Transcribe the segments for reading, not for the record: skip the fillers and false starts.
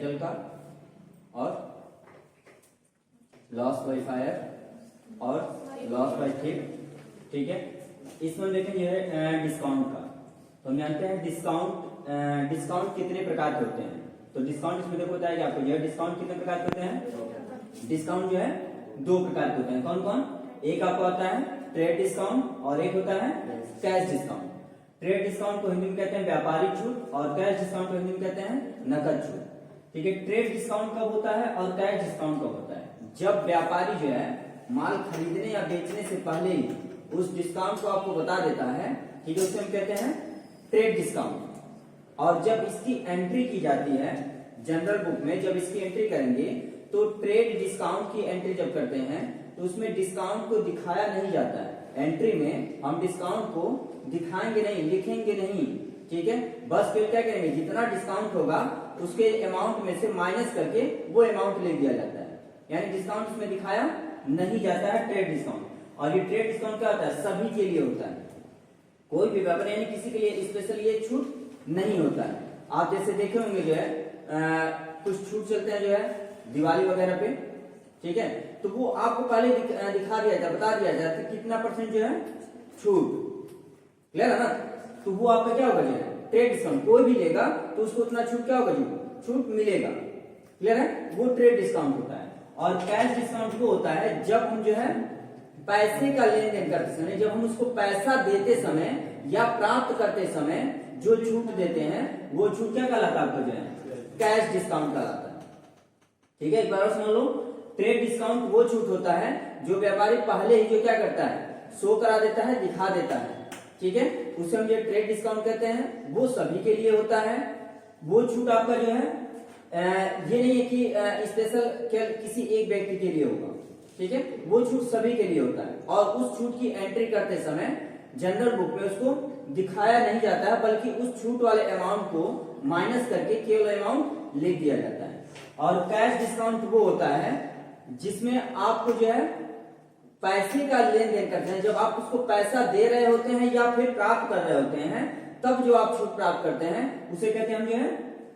Capital का और loss by fire और लॉस बाय थेफ्ट, ठीक है। इसमें देखेंगे है डिस्काउंट का। तो हम जानते हैं डिस्काउंट कितने प्रकार के होते हैं। तो डिस्काउंट इसमें देखो बताएगा आपको, यह डिस्काउंट कितने प्रकार के होते हैं। डिस्काउंट जो है दो प्रकार के होते हैं। कौन कौन? एक आपको आता है ट्रेड डिस्काउंट और एक होता है कैश डिस्काउंट। ट्रेड डिस्काउंट को हिंदी में कहते हैं व्यापारिक छूट और कैश डिस्काउंट को हिंदी में कहते हैं नकद छूट, ठीक है। ट्रेड डिस्काउंट कब होता है और कैश डिस्काउंट कब होता है? जब व्यापारी जो है माल खरीदने या बेचने से पहले ही उस डिस्काउंट को आपको बता देता है, ठीक है, उसे हम कहते हैं ट्रेड डिस्काउंट। और जब इसकी एंट्री की जाती है जनरल बुक में, जब इसकी एंट्री करेंगे तो ट्रेड डिस्काउंट की एंट्री जब करते हैं तो उसमें डिस्काउंट को दिखाया नहीं जाता है। एंट्री में हम डिस्काउंट को दिखाएंगे नहीं, लिखेंगे नहीं, ठीक है। बस फिर क्या करेंगे, जितना डिस्काउंट होगा उसके अमाउंट में से माइनस करके वो अमाउंट ले दिया जाता है, यानी डिस्काउंट उसमें दिखाया नहीं जाता है, ट्रेड डिस्काउंट। और ये ट्रेड डिस्काउंट क्या होता है? सभी के लिए होता है, कोई भी व्यापार यानी किसी के लिए स्पेशल ये छूट नहीं होता है। आप जैसे देखे होंगे जो है कुछ छूट चलते हैं जो है दिवाली वगैरह पे, ठीक है, तो वो आपको पहले दिखा दिया जाता, बता दिया जाता है कितना % जो है छूट, क्लियर है ना। तो वो आपका क्या होगा जो है ट्रेड डिस्काउंट। कोई भी लेगा तो उसको उतना छूट क्या होगा, जो छूट मिलेगा, क्लियर है, वो ट्रेड डिस्काउंट होता है। और कैश डिस्काउंट वो होता है जब हम जो है पैसे का लेन देन करते समय, जब हम उसको पैसा देते समय या प्राप्त करते समय जो छूट देते हैं वो छूट क्या कहलाता है आपको, जो है कैश डिस्काउंट कहलाता है, ठीक है। एक बार और समझ लो, ट्रेड डिस्काउंट वो छूट होता है जो व्यापारी पहले ही जो क्या करता है शो करा देता है, दिखा देता है, ठीक है, उसे हम जो ट्रेड डिस्काउंट कहते हैं। वो सभी के लिए होता है। वो छूट आपका जो है ये नहीं है कि स्पेशल किसी एक व्यक्ति के लिए होगा, ठीक है, वो छूट सभी के लिए होता है। और उस छूट की एंट्री करते समय जनरल बुक में उसको दिखाया नहीं जाता है, बल्कि उस छूट वाले अमाउंट को माइनस करके केवल अमाउंट लिख दिया जाता है। और कैश डिस्काउंट वो होता है जिसमें आपको जो है पैसे का लेन देन करते हैं, जब आप उसको पैसा दे रहे होते हैं या फिर प्राप्त कर रहे होते हैं, तब जो आप छूट प्राप्त करते हैं उसे कहते हैं हम जो है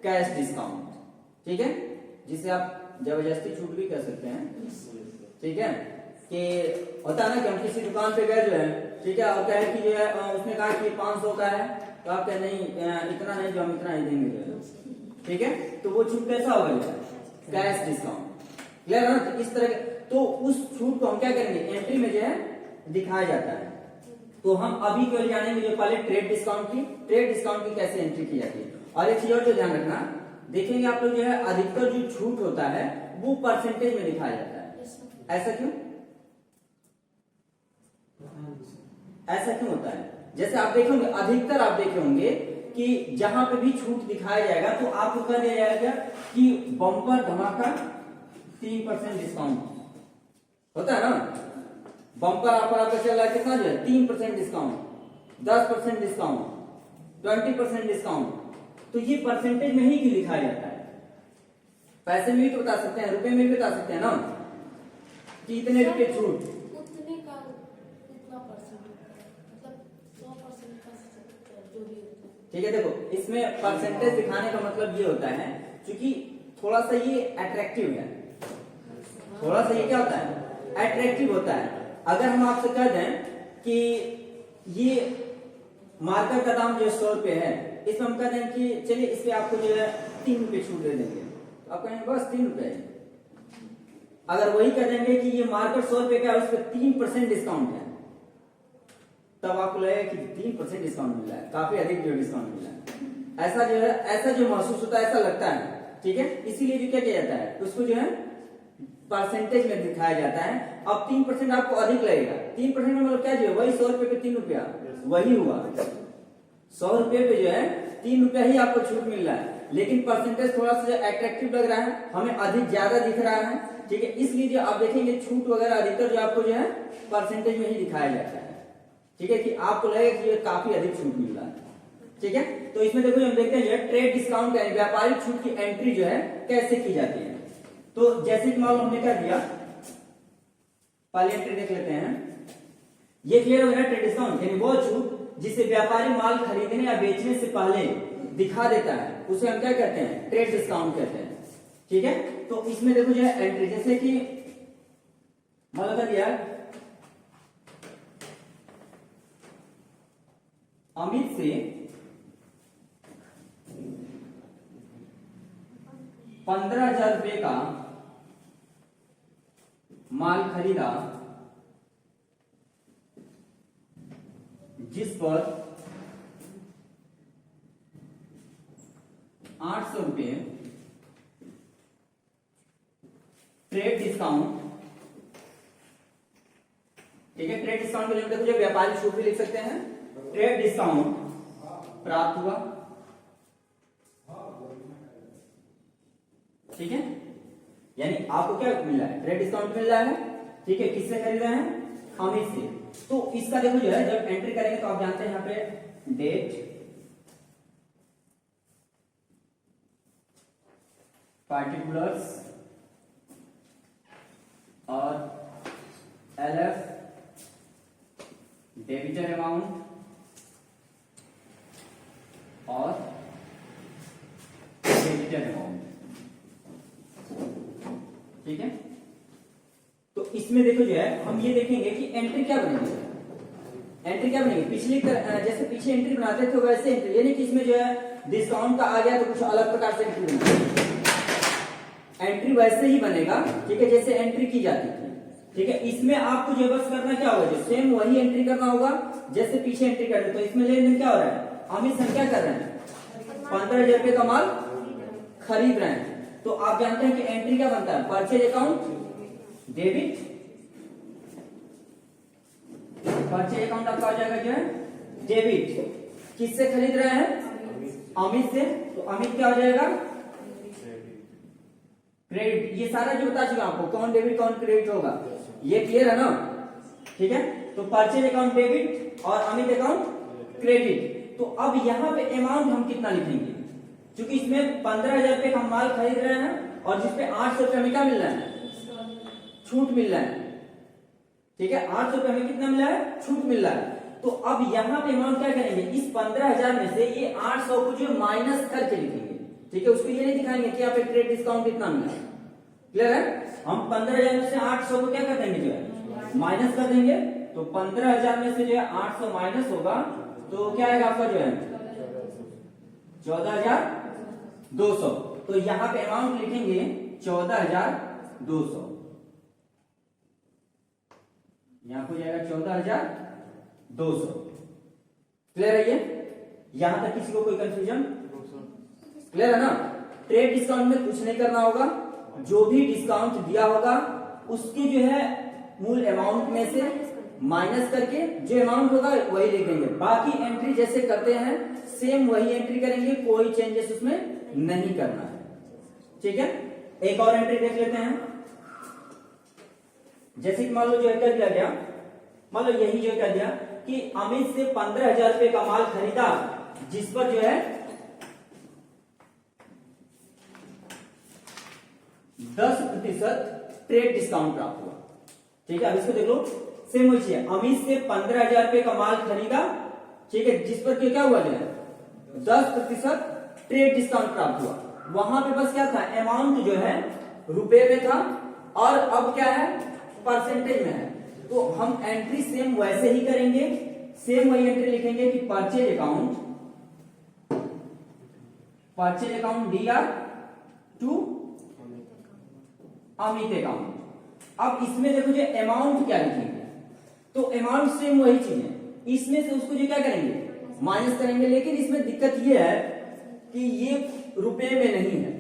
कैश डिस्काउंट, ठीक है, जिसे आप जबरदस्ती छूट भी कह सकते हैं, ठीक है। कि होता है ना कि हम किसी दुकान पे गए जो है, ठीक है, और कहे कि जो है उसने कहा कि 500 का है, तो आप कहे नहीं इतना नहीं, जो हम इतना ही देंगे जो है, ठीक है, तो वो छूट कैसा होगा, कैश डिस्काउंट, क्लियर है ना। तो इस तरह तो उस छूट को हम क्या करेंगे, एंट्री में जो है दिखाया जाता है। तो हम अभी केवल जानेंगे जो पहले ट्रेड डिस्काउंट की कैसे एंट्री की जाती है। और एक चीज और जो ध्यान रखना, देखेंगे आप लोग जो है अधिकतर जो छूट होता है वो परसेंटेज में दिखाया जाता है। ऐसा क्यों होता है? जैसे आप देखे होंगे, अधिकतर आप देखे होंगे कि जहां पे भी छूट दिखाया जाएगा तो आपको कह दिया जाएगा कि बम्पर धमाका 3% डिस्काउंट होता है ना। बम्पर ऑफर आपका चल रहा है कितना जो है 3% डिस्काउंट, 10% डिस्काउंट, 20% डिस्काउंट। तो ये परसेंटेज में ही क्यों लिखा जाता है? पैसे में भी तो बता सकते हैं, रुपए में भी बता सकते हैं ना कि इतने रुपए छूट, उतने का उतना परसेंट, मतलब 100% का जो भी होता है, ठीक है। देखो इसमें परसेंटेज दिखाने का मतलब ये होता है क्योंकि थोड़ा सा ये अट्रैक्टिव है, थोड़ा सा ये क्या होता है अट्रैक्टिव होता है। अगर हम आपसे कह दें कि ये मार्कर का दाम जो 100 रुपए है, इसमें हम कह दें कि चलिए इस पे आपको जो है 3 रुपए छूट दे देंगे, तो आप कहेंगे बस 3 रुपए। अगर वही कह देंगे कि ये मार्कर 100 रुपए का है, उस पर 3% डिस्काउंट है, तब आपको लगेगा कि 3% डिस्काउंट मिल रहा है, काफी अधिक जो डिस्काउंट मिल रहा है। ऐसा जो है, ऐसा जो महसूस होता है, ऐसा लगता है, ठीक है। इसीलिए जो क्या किया जाता है उसको जो है परसेंटेज में दिखाया जाता है। अब 3% आपको अधिक लगेगा, 3% में मतलब क्या जो है वही 100 रुपए पे 3 रुपया वही हुआ, 100 रुपए पे जो है 3 रुपया ही आपको छूट मिल रहा है, लेकिन परसेंटेज थोड़ा सा अट्रैक्टिव लग रहा है, हमें अधिक ज्यादा दिख रहा है, ठीक है। इसलिए जो आप देखेंगे छूट वगैरह अधिकतर जो आपको जो है परसेंटेज में ही दिखाया जाता है, ठीक है, कि आपको लगेगा कि ये काफी अधिक छूट मिल रहा है, ठीक है। तो इसमें देखो हम देखते हैं ट्रेड डिस्काउंट यानी व्यापारिक छूट की एंट्री जो है कैसे की जाती है। तो जैसे कि मालूम हमने कर दिया, पहले एंट्री देख लेते हैं। ये क्लियर हो गया, ट्रेड डिस्काउंट यानी वो छूट जिसे व्यापारी माल खरीदने या बेचने से पहले दिखा देता है, उसे हम क्या कहते हैं ट्रेड डिस्काउंट कहते हैं। ठीक है। तो इसमें देखो जो है एंट्री, जैसे कि मान लो कर दिया अमित से 15,000 रुपए का माल खरीदा, जिस पर 800 रुपए ट्रेड डिस्काउंट, ठीक है। ट्रेड डिस्काउंट के लिए देखो जो व्यापारी छूट भी लिख सकते हैं, ट्रेड डिस्काउंट प्राप्त हुआ, ठीक है। यानी आपको क्या मिल रहा है, ट्रेड डिस्काउंट मिल रहा है, ठीक है। किससे खरीद रहे हैं, अमित से। तो इसका देखो जो है जब एंट्री करेंगे तो आप जानते हैं यहां पे डेट, पार्टिकुलर्स और LF डेबिटर अमाउंट और क्रेडिटर अमाउंट, ठीक है। तो इसमें देखो जो है हम ये देखेंगे कि एंट्री क्या बनेगी, एंट्री क्या बनेगी, पिछली जैसे पीछे एंट्री बनाते थे वैसे एंट्री, यानी कि इसमें जो है डिस्काउंट का आ गया तो कुछ अलग प्रकार से एंट्री बनेगी, एंट्री वैसे ही बनेगा, ठीक है, जैसे एंट्री की जाती थी, ठीक है। इसमें आपको जो बस करना क्या होगा, जो सेम वही एंट्री करना होगा जैसे पीछे एंट्री करते। तो इसमें लेन देन क्या हो रहा है, अमित सर क्या कर रहे हैं, 15,000 रुपए का माल खरीद रहे हैं। तो आप जानते हैं कि एंट्री क्या बनता है, purchase account debit, purchase account आपका हो जाएगा जो है डेबिट, किससे खरीद रहे हैं, अमित से। तो अमित क्या हो जाएगा, क्रेडिट। ये सारा जो बता चुका आपको, कौन डेबिट कौन क्रेडिट होगा, ये क्लियर है ना, ठीक है। तो परचेज अकाउंट डेबिट और अमित अकाउंट क्रेडिट। तो अब यहाँ पे अमाउंट हम कितना लिखेंगे, क्योंकि इसमें 15,000 रुपए का माल खरीद रहे हैं और जिसपे 800 रुपए में क्या मिल रहा है, छूट मिल रहा है, ठीक है। 800 रुपए में कितना मिल रहा है, छूट मिल रहा है। तो अब यहाँ पे अमाउंट क्या करेंगे, इस 15,000 में से ये 800 को जो माइनस करके लिखेंगे, ठीक है। उसको ये नहीं दिखाएंगे कि यहाँ पे ट्रेड डिस्काउंट कितना मिला है, क्लियर है। हम 15,000 में से 800 को क्या कर देंगे, जो है माइनस कर देंगे। तो 15,000 में से जो है 800 माइनस होगा तो क्या आएगा आपका जो है 14,200। तो यहाँ पे अमाउंट लिखेंगे 14,200, यहां को जाएगा 14,200, क्लियर है ये, यहां तक किसी को कोई कंफ्यूजन, क्लियर है ना। ट्रेड डिस्काउंट में कुछ नहीं करना होगा, जो भी डिस्काउंट दिया होगा उसकी जो है मूल अमाउंट में से माइनस करके जो अमाउंट होगा वही लिख देंगे। बाकी एंट्री जैसे करते हैं सेम वही एंट्री करेंगे, कोई चेंजेस उसमें नहीं करना है, ठीक है। एक और एंट्री देख लेते हैं, जैसे कि मान लो जो है कर दिया गया, मान लो यही जो कर दिया कि अमित से 15,000 रुपए का माल खरीदा, जिस पर जो है 10% ट्रेड डिस्काउंट प्राप्त हुआ, ठीक है। अब इसको देख लो, सेम वही है, अमित से 15,000 रुपए का माल खरीदा, ठीक है, जिस पर क्या हुआ जो है 10% ट्रेड डिस्काउंट प्राप्त हुआ। वहां पे बस क्या था, अमाउंट जो है रुपए में था और अब क्या है परसेंटेज में है। तो हम एंट्री सेम वैसे ही करेंगे, सेम वही एंट्री लिखेंगे कि purchase account DR to Amit account. अब इसमें देखो जो अमाउंट क्या लिखेंगे, तो अमाउंट सेम वही चीज है, इसमें से उसको जो क्या करेंगे माइनस करेंगे। लेकिन इसमें दिक्कत ये है कि ये रुपए में नहीं है,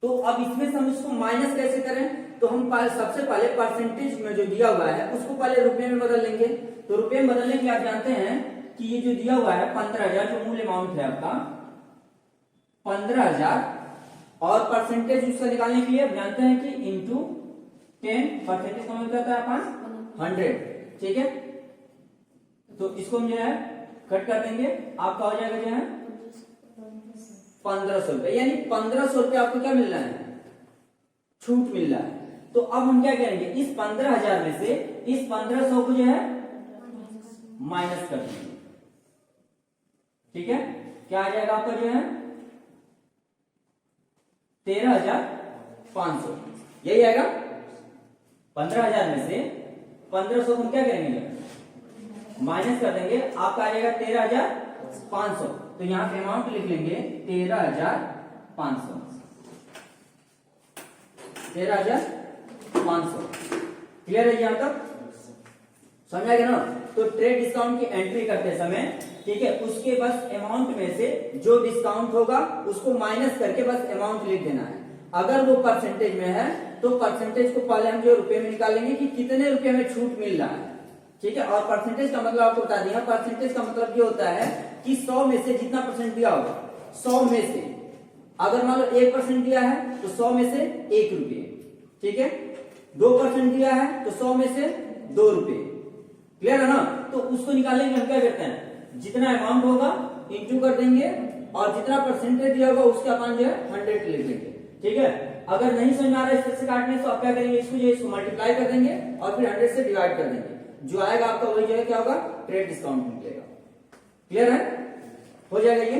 तो अब इसमें से हम इसको माइनस कैसे करें, तो हम सबसे पहले परसेंटेज में जो दिया हुआ है उसको पहले रुपए में बदल लेंगे। तो रुपए में बदलने के लिए आप जानते हैं कि ये जो दिया हुआ है 15,000 जो मूल अमाउंट है आपका 15,000, और परसेंटेज उसका निकालने के लिए आप जानते हैं कि इंटू 10, परसेंटेज का मतलब क्या होता है अपन 100, ठीक है। तो इसको हम जो है कट कर देंगे, आपका हो जाएगा जो है 1,500 रुपए, यानी 1,500 रुपए आपको क्या मिल रहा है, छूट मिल रहा है। तो अब हम क्या करेंगे, इस 15,000 में से इस 1,500 को जो है माइनस कर देंगे, ठीक है। क्या आ जाएगा आपका जो है 13,500 यही आएगा। 15,000 में से 1,500 हम क्या करेंगे, माइनस कर देंगे, आपका आ जाएगा 13,500। तो यहां पे अमाउंट लिख लेंगे 13,500, 13,500। क्लियर है यहां तक, समझ आएगा ना। तो ट्रेड डिस्काउंट की एंट्री करते समय, ठीक है, उसके बस अमाउंट में से जो डिस्काउंट होगा उसको माइनस करके बस अमाउंट लिख देना है। अगर वो परसेंटेज में है तो परसेंटेज को पहले हम जो रुपए में निकालेंगे कि कितने रुपए में छूट मिल रहा है, ठीक है। और परसेंटेज का मतलब आपको बता दिया, परसेंटेज का मतलब ये होता है कि 100 में से जितना परसेंट दिया होगा, 100 में से अगर मान लो 1% दिया है तो 100 में से 1 रुपये, ठीक है। 2% दिया है तो 100 में से 2 रुपये। क्लियर है ना। तो उसको निकालेंगे हम क्या करते हैं, जितना अमाउंट होगा इंटू कर देंगे और जितना परसेंटेज दिया होगा उसका अपन जो है 100 लिख लेंगे, ठीक है। अगर नहीं समझ में आ रहा है इस तरह से काटने तो आप क्या करेंगे, इसको मल्टीप्लाई कर देंगे और फिर 100 से डिवाइड कर देंगे, जो आएगा आपका वही जो है क्या होगा, ट्रेड डिस्काउंट निकलेगा। क्लियर है, हो जाएगा ये।